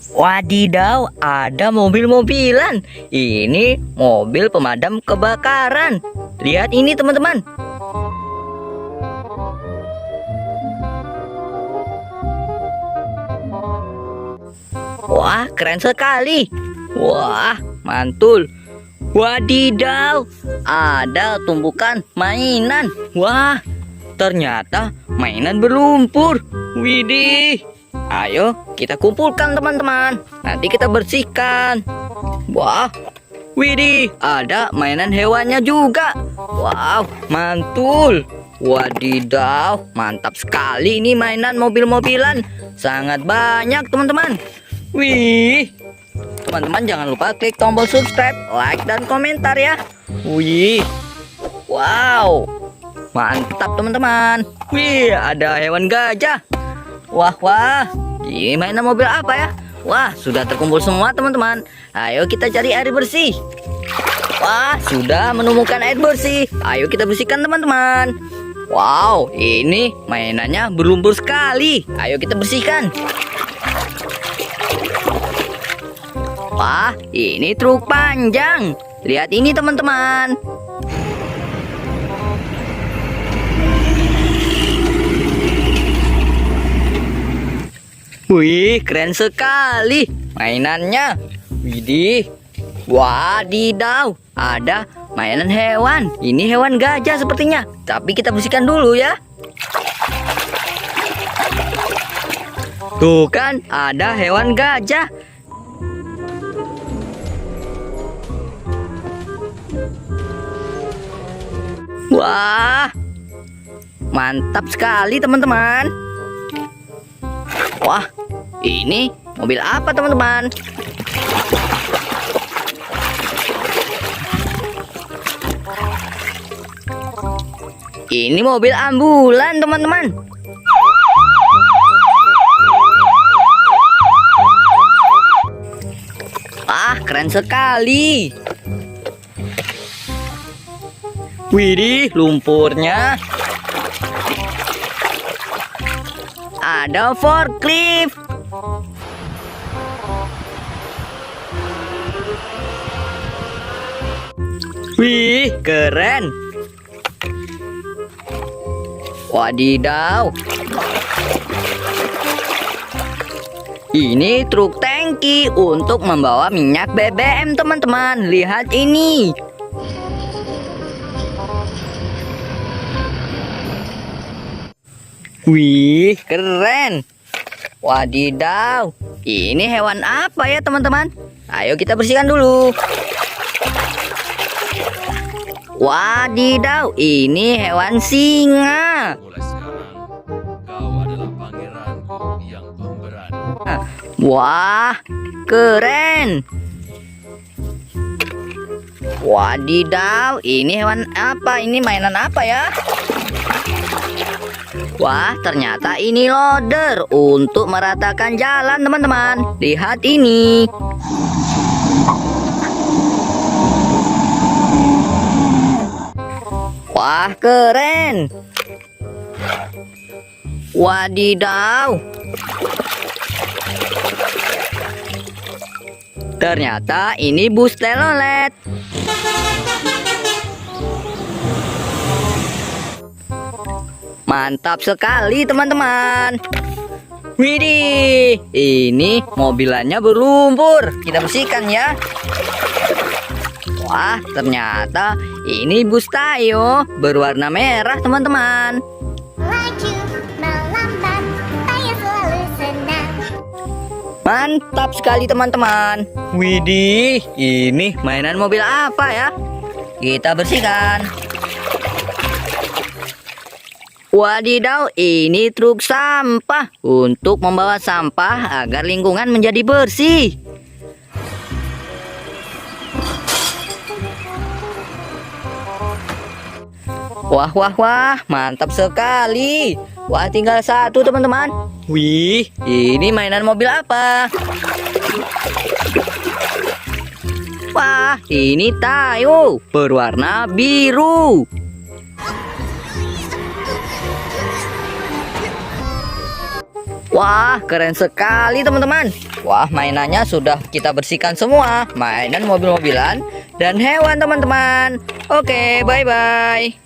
Wadidaw, ada mobil-mobilan. Ini mobil pemadam kebakaran. Lihat ini teman-teman. Wah, keren sekali. Wah, mantul. Wadidaw, ada tumpukan mainan. Wah, ternyata mainan berlumpur. Widih. Ayo kita kumpulkan teman-teman. Nanti kita bersihkan. Wah, widih, ada mainan hewannya juga. Wow, mantul. Wadidaw, mantap sekali ini mainan mobil-mobilan. Sangat banyak teman-teman. Wih, teman-teman jangan lupa klik tombol subscribe, like, dan komentar ya. Wih, wow, mantap teman-teman. Wih, ada hewan gajah. Wah, ini mainan mobil apa ya? Wah, sudah terkumpul semua teman-teman. Ayo kita cari air bersih. Wah, sudah menemukan air bersih. Ayo kita bersihkan teman-teman. Wow, ini mainannya berlumpur sekali. Ayo kita bersihkan. Wah, ini truk panjang. Lihat ini teman-teman. Wih, keren sekali mainannya. Widih. Wadidaw, ada mainan hewan. Ini hewan gajah sepertinya. Tapi kita bersihkan dulu ya. Tuh kan, ada hewan gajah. Wah, mantap sekali teman-teman. Wah, ini mobil apa teman-teman? Ini mobil ambulan teman-teman. Wah, keren sekali. Widih, lumpurnya. Ada forklift. Wih, keren. Wadidaw. Ini truk tangki untuk membawa minyak BBM teman-teman. Lihat ini. Wih, keren. Wadidaw. Ini hewan apa ya teman-teman? Ayo kita bersihkan dulu. Wadidaw, ini hewan singa. Mulai sekarang, kau adalah pangeranku yang pemberani. Wah, keren. Wadidaw, ini hewan apa? Ini mainan apa ya? Wah, ternyata ini loader untuk meratakan jalan teman-teman. Lihat ini. Wah, keren. Wadidaw. Ternyata ini bus telolet. Mantap sekali teman-teman. Widih, ini mobilannya berlumpur. Kita bersihkan ya. Wah, ternyata ini bus Tayo berwarna merah teman-teman. Laju melambat, Tayo selalu senang. Mantap sekali teman-teman. Widih, ini mainan mobil apa ya? Kita bersihkan. Wadidaw, ini truk sampah untuk membawa sampah agar lingkungan menjadi bersih. Wah, mantap sekali. Wah, tinggal satu teman-teman. Wih, ini mainan mobil apa? Wah, ini Tayo berwarna biru. Wah, keren sekali teman-teman. Wah, mainannya sudah kita bersihkan semua. Mainan mobil-mobilan dan hewan teman-teman. Oke, bye-bye.